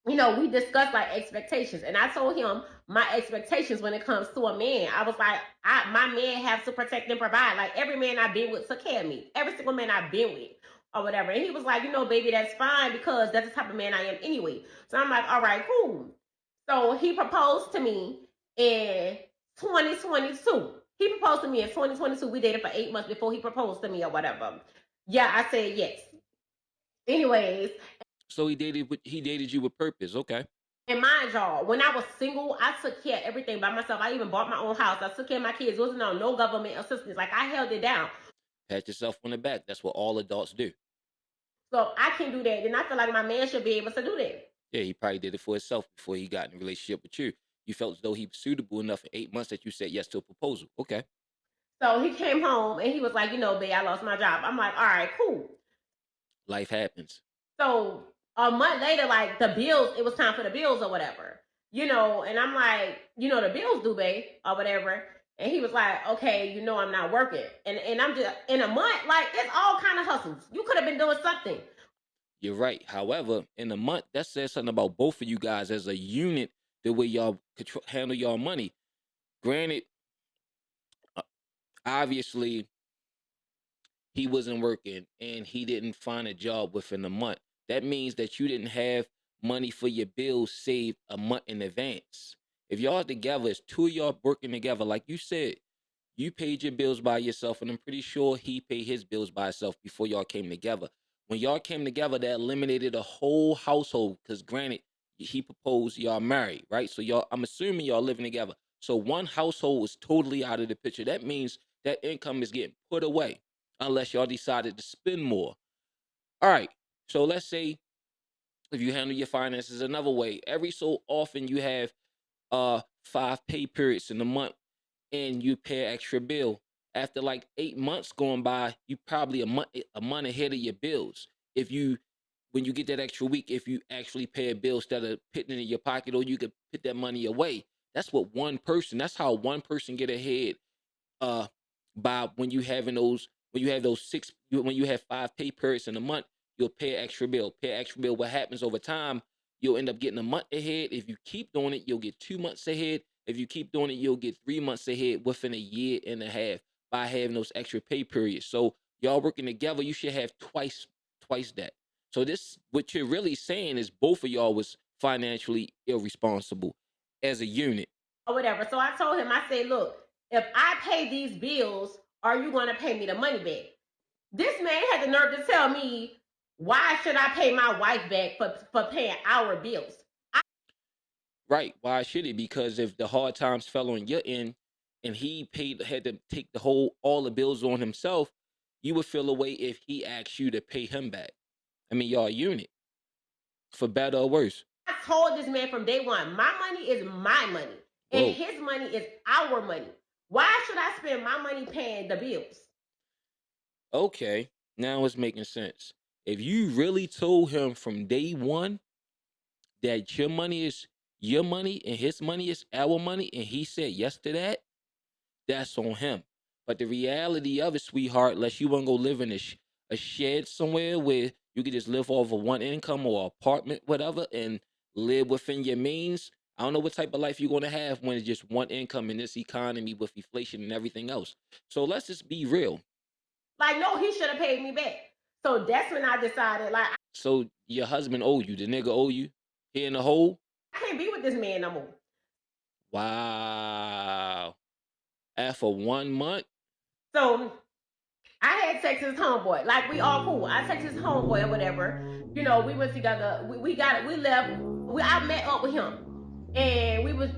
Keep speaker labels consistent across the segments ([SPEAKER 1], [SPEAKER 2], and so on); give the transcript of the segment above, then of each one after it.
[SPEAKER 1] we discussed like expectations, and I told him my expectations when it comes to a man. I was like, my man has to protect and provide. Like every man I've been with took care of me. Every single man I've been with, or whatever. And he was like, baby, that's fine because that's the type of man I am anyway. So I'm like, all right, cool. So he proposed to me in 2022. He proposed to me in 2022. We dated for 8 months before he proposed to me or whatever. Yeah, I said yes. Anyways,
[SPEAKER 2] So he dated you with purpose. Okay.
[SPEAKER 1] and mind y'all, when I was single, I took care of everything by myself. I even bought my own house. I took care of my kids. It wasn't on no government assistance. Like I held it down.
[SPEAKER 2] Pat yourself on the back. That's what all adults do.
[SPEAKER 1] So I can do that. Then I feel like my man should be able to do that.
[SPEAKER 2] Yeah, he probably did it for himself before he got in a relationship with you. You felt as though he was suitable enough in 8 months that you said yes to a proposal. Okay.
[SPEAKER 1] So he came home and he was like, babe, I lost my job. I'm like, all right, cool.
[SPEAKER 2] Life happens.
[SPEAKER 1] So a month later, like the bills, it was time for the bills or whatever, and I'm like, the bills due, babe, or whatever. And he was like, okay, I'm not working. And I'm just in a month, like it's all kind of hustles. You could have been doing something.
[SPEAKER 2] You're right. However, in a month, that says something about both of you guys as a unit, the way y'all handle y'all money. Granted, uh, obviously, he wasn't working and he didn't find a job within a month. That means that you didn't have money for your bills saved a month in advance. If y'all together, it's two of y'all working together, like you said, you paid your bills by yourself, and I'm pretty sure he paid his bills by himself before y'all came together. When y'all came together, that eliminated a whole household. Because granted, he proposed, y'all married, right? So y'all, I'm assuming y'all living together. So one household was totally out of the picture. That means that income is getting put away unless y'all decided to spend more. All right. So let's say if you handle your finances another way, every so often you have 5 pay periods in a month and you pay an extra bill. After like 8 months going by, you probably a month ahead of your bills. If you when you get that extra week, if you actually pay a bill instead of putting it in your pocket, or you could put that money away. That's what one person. That's how one person get ahead. Uh, by when you have those when you have 5 pay periods in a month, you'll pay an extra bill. Pay an extra bill. What happens over time? You'll end up getting a month ahead. If you keep doing it, you'll get 2 months ahead. If you keep doing it, you'll get 3 months ahead within a year and a half by having those extra pay periods. So y'all working together, you should have twice that. So this, what you're really saying is both of y'all was financially irresponsible as a unit.
[SPEAKER 1] Or whatever. So I told him, I said, look, if I pay these bills, are you going to pay me the money back? This man had the nerve to tell me, why should I pay my wife back for paying our bills?
[SPEAKER 2] Right. Why should he? Because if the hard times fell on your end and he had to take all the bills on himself, you would feel away if he asked you to pay him back. I mean, y'all a unit, for better or worse.
[SPEAKER 1] I told this man from day one, my money is my money, and
[SPEAKER 2] Whoa.
[SPEAKER 1] his money is our money. Why should I spend my money paying the bills?
[SPEAKER 2] Okay. Now it's making sense. If you really told him from day one that your money is your money and his money is our money, and he said yes to that, that's on him. But the reality of it, sweetheart, unless you want to go live in a shed somewhere where you could just live off of one income or apartment, whatever, and live within your means, I don't know what type of life you're going to have when it's just one income in this economy with inflation and everything else. So let's just be real.
[SPEAKER 1] Like, no, he should have paid me back. So that's when I decided, like,
[SPEAKER 2] So your husband owe you, the nigga owe you, he in the hole.
[SPEAKER 1] I can't be with this man no more.
[SPEAKER 2] Wow. After 1 month.
[SPEAKER 1] So I had sex his homeboy. Like, we all cool. I text his homeboy or whatever. We went together. We got it. We left. I met up with him. And we was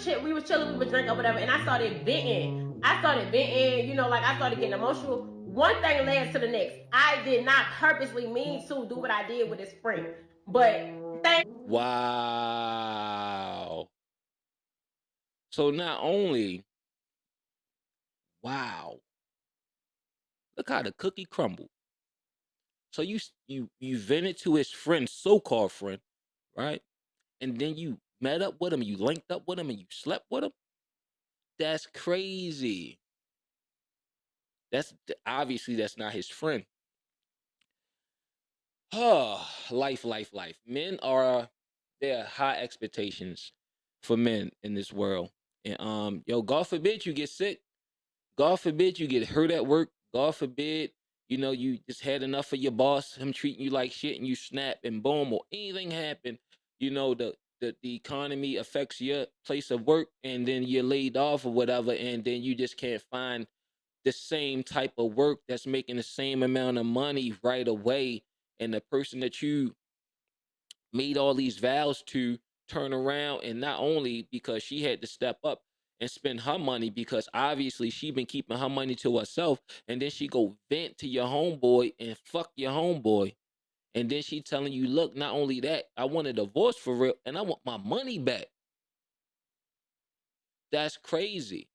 [SPEAKER 1] chilling, we was drinking or whatever. And I started venting. Like I started getting emotional. One thing led to the next. I did not purposely mean to do what I did with his friend. But thank
[SPEAKER 2] Wow. So not only, wow, look how the cookie crumbled. So you vented to his friend, so-called friend, right? And then you met up with him, you linked up with him, and you slept with him. That's crazy. Obviously that's not his friend. Life. Men are there are high expectations for men in this world. And yo, God forbid you get sick. God forbid you get hurt at work. God forbid, you just had enough of your boss, him treating you like shit, and you snap and boom, or anything happen. The economy affects your place of work, and then you're laid off or whatever, and then you just can't find the same type of work that's making the same amount of money right away. And the person that you made all these vows to turn around, and not only because she had to step up and spend her money, because obviously she been keeping her money to herself, and then she go vent to your homeboy and fuck your homeboy, and then she telling you, look, not only that, I want a divorce for real, and I want my money back. That's crazy.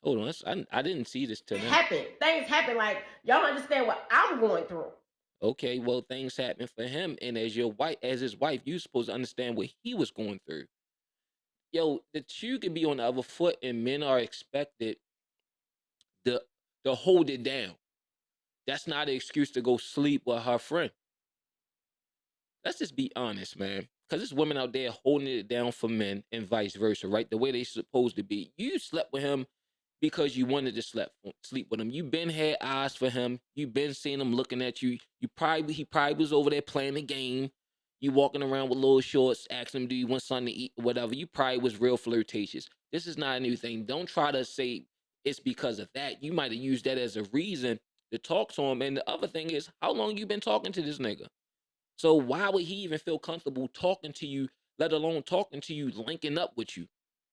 [SPEAKER 2] Hold on, I didn't see this till now.
[SPEAKER 1] Things happen. Like, y'all understand what I'm going through.
[SPEAKER 2] Okay, well, things happen for him, and as his wife, you supposed to understand what he was going through. Yo, the shoe can be on the other foot, and men are expected to hold it down. That's not an excuse to go sleep with her friend. Let's just be honest, man. Because there's women out there holding it down for men and vice versa, right? The way they supposed to be. You slept with him because you wanted to sleep with him. You been had eyes for him. You been seeing him looking at you. He probably was over there playing the game. You walking around with little shorts, asking him, "Do you want something to eat?" Or whatever. You probably was real flirtatious. This is not a new thing. Don't try to say it's because of that. You might have used that as a reason to talk to him. And the other thing is, how long you been talking to this nigga? So why would he even feel comfortable talking to you, let alone talking to you, linking up with you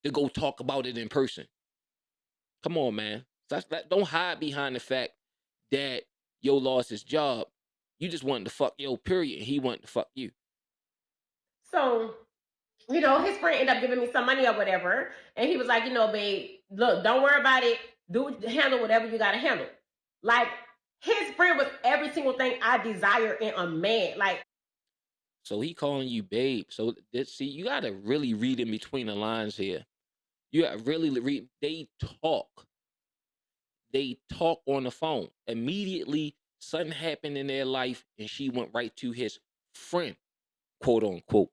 [SPEAKER 2] to go talk about it in person? Come on, man. Don't hide behind the fact that yo lost his job. You just wanted to fuck yo, period. And he wanted to fuck you.
[SPEAKER 1] So, his friend ended up giving me some money or whatever. And he was like, babe, look, don't worry about it. Handle whatever you gotta handle. Like, his friend was every single thing I desire in a man. Like,
[SPEAKER 2] So he calling you babe. So see, you gotta really read in between the lines here. You gotta really read. They talk on the phone. Immediately, something happened in their life, and she went right to his friend, quote unquote.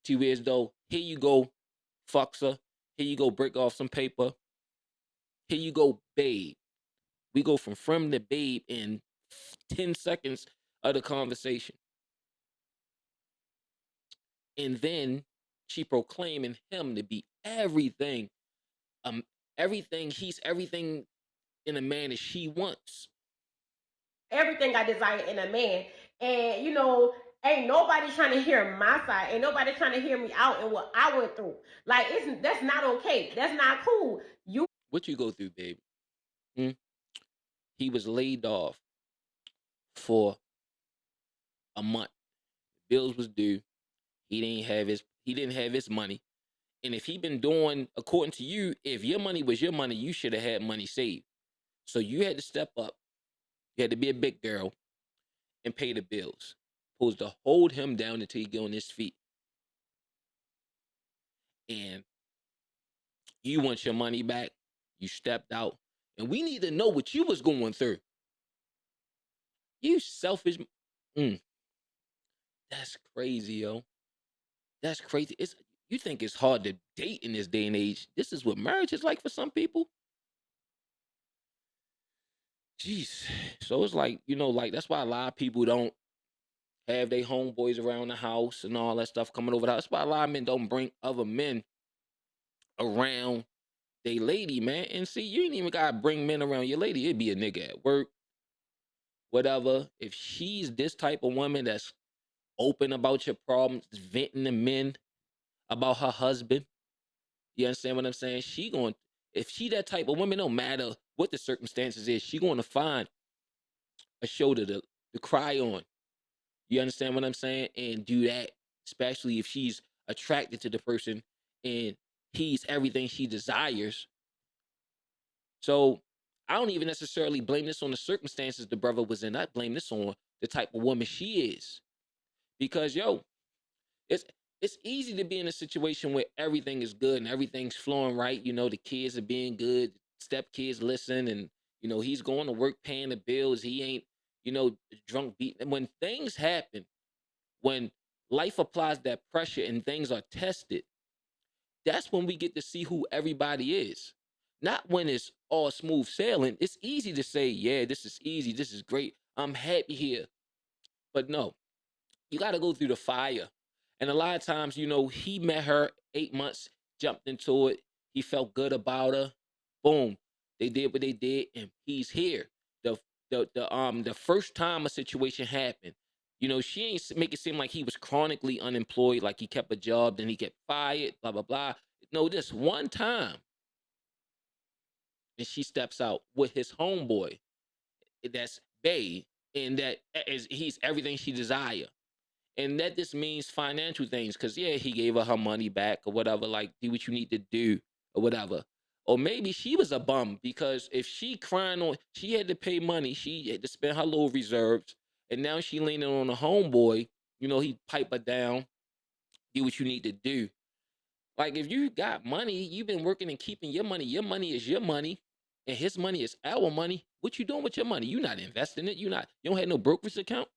[SPEAKER 2] To as though, here you go, fucks her. Here you go, break off some paper. Here you go, babe. We go from friend to babe in 10 seconds of the conversation. And then she proclaiming him to be everything. Um, he's everything in a man that she wants.
[SPEAKER 1] everything I desire in a man. And ain't nobody trying to hear my side. Ain't nobody trying to hear me out and what I went through. Like, that's not okay. That's not cool.
[SPEAKER 2] What you go through, babe? Hmm? He was laid off for a month. Bills was due. He didn't have his money. And if he been doing according to you, if your money was your money, you should have had money saved. So you had to step up. You had to be a big girl and pay the bills. Supposed to hold him down until he get on his feet. And you want your money back. You stepped out. And we need to know what you was going through. You selfish. Mm, that's crazy, yo. That's crazy. You think it's hard to date in this day and age. This is what marriage is like for some people. Jeez. So it's like, like that's why a lot of people don't have their homeboys around the house and all that stuff coming over the house. That's why a lot of men don't bring other men around they lady, man. And see, you ain't even gotta bring men around your lady. It'd be a nigga at work, whatever. If she's this type of woman that's open about your problems, venting to men about her husband, you understand what I'm saying? If she that type of woman, no matter what the circumstances is, she going to find a shoulder to cry on. You understand what I'm saying? And do that, especially if she's attracted to the person and he's everything she desires. So I don't even necessarily blame this on the circumstances the brother was in. I blame this on the type of woman she is. Because yo, it's it's easy to be in a situation where everything is good and everything's flowing right. The kids are being good, step kids listen, and he's going to work paying the bills. He ain't, drunk beating. And when things happen, when life applies that pressure and things are tested, that's when we get to see who everybody is. Not when it's all smooth sailing. It's easy to say, yeah, this is easy, this is great, I'm happy here. But no, you got to go through the fire. And a lot of times, he met her 8 months, jumped into it. He felt good about her. Boom, they did what they did, and he's here. The first time a situation happened, she ain't make it seem like he was chronically unemployed, like he kept a job, then he get fired, blah blah blah. No, this one time, and she steps out with his homeboy. That's Bay, and that is he's everything she desire. And that just means financial things, because yeah, he gave her money back or whatever, like do what you need to do or whatever. Or maybe she was a bum, because if she had to pay money, she had to spend her little reserves, and now she leaning on a homeboy. He pipe her down, do what you need to do. Like, if you got money, you've been working and keeping your money. Your money is your money, and his money is our money. What you doing with your money? You not investing it. You don't have no brokerage account.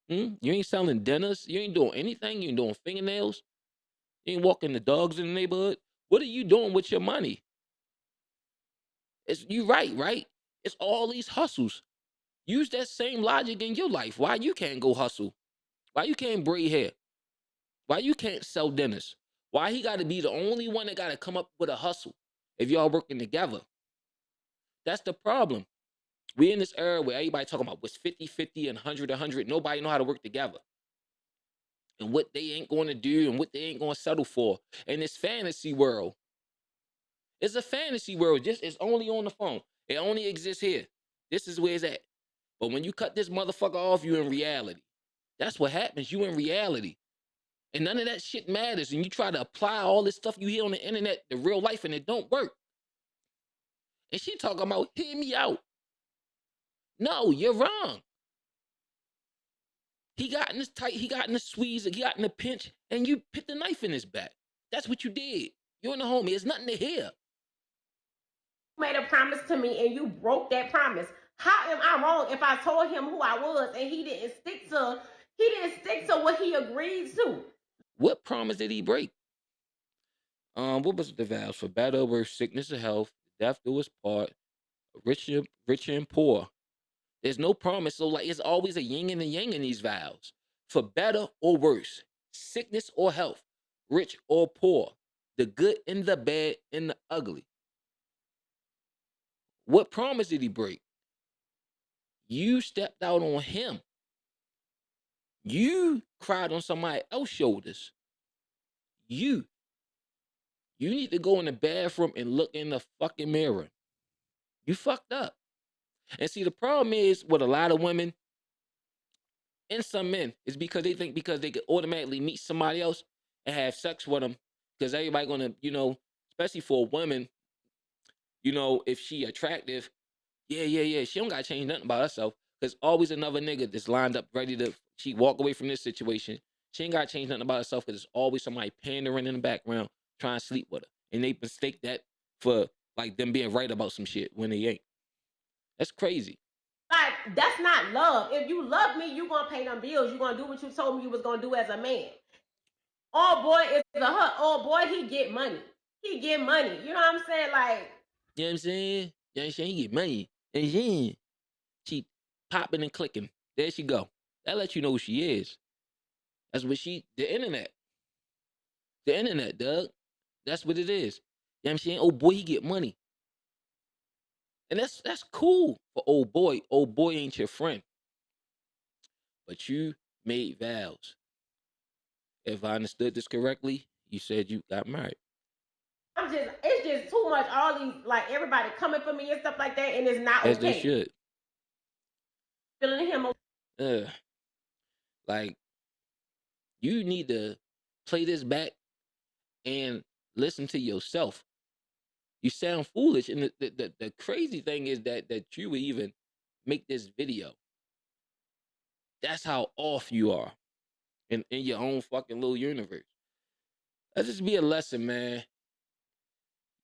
[SPEAKER 2] You ain't selling dinners. You ain't doing anything. You ain't doing fingernails. You ain't walking the dogs in the neighborhood. What are you doing with your money? It's you right? It's all these hustles. Use that same logic in your life. Why you can't go hustle? Why you can't braid hair? Why you can't sell dinners? Why he got to be the only one that got to come up with a hustle if y'all working together? That's the problem. We in this era where everybody talking about what's 50-50 and 100-100. Nobody know how to work together, and what they ain't going to do and what they ain't going to settle for. In this fantasy world, it's a fantasy world. Just it's only on the phone. It only exists here. This is where it's at. But when you cut this motherfucker off, you in reality. That's what happens. You in reality. And none of that shit matters. And you try to apply all this stuff you hear on the internet to real life, and it don't work. And she talking about, hear me out. No, you're wrong. He got in this tight, he got in the squeeze, he got in the pinch, and you put the knife in his back. That's what you did. You and the homie. There's nothing to hear.
[SPEAKER 1] Made a promise to me and you broke that promise. How am I wrong if I told him who I was and he didn't stick to what he agreed to?
[SPEAKER 2] What promise did he break? What was the vows? For better or worse, sickness or health, death do us part, rich and poor. There's no promise. So like it's always a yin and a yang in these vows. For better or worse, sickness or health, rich or poor, the good and the bad and the ugly. What promise did he break? You stepped out on him. You cried on somebody else's shoulders. You. You need to go in the bathroom and look in the fucking mirror. You fucked up. And see, the problem is with a lot of women and some men is because they think because they could automatically meet somebody else and have sex with them, because everybody gonna, especially for a woman, if she attractive, yeah, she don't gotta change nothing about herself. Because always another nigga that's lined up ready to she walk away from this situation. She ain't gotta change nothing about herself, because there's always somebody pandering in the background trying to sleep with her. And they mistake that for like them being right about some shit when they ain't. That's crazy.
[SPEAKER 1] Like, that's not love. If you love me, you gonna pay them bills. You gonna do what you told me you was gonna do as a man. All boy is a hut. All boy, he get money. He get money. You know what I'm saying? Like,
[SPEAKER 2] You know what I'm saying? You know what I'm saying? He get money. And then she popping and clicking. There she go. That lets you know who she is. That's what the internet. The internet, Doug. That's what it is. You know what I'm saying? Oh boy, he get money. And that's cool for old boy. Old boy ain't your friend. But you made vows. If I understood this correctly, you said you got married.
[SPEAKER 1] it's just too much. All these, like, everybody coming for me and stuff like that, and it's not
[SPEAKER 2] As they
[SPEAKER 1] okay.
[SPEAKER 2] should.
[SPEAKER 1] Feeling him.
[SPEAKER 2] Like, you need to play this back and listen to yourself. You sound foolish. And the crazy thing is that you would even make this video. That's how off you are in your own fucking little universe. Let this be a lesson, man.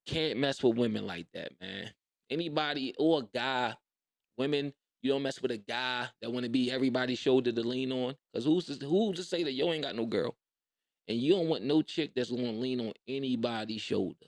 [SPEAKER 2] Can't mess with women like that, man. Anybody or a guy, women, You don't mess with a guy that want to be everybody's shoulder to lean on. Cause who's to say that you ain't got no girl, and you don't want no chick that's gonna lean on anybody's shoulder.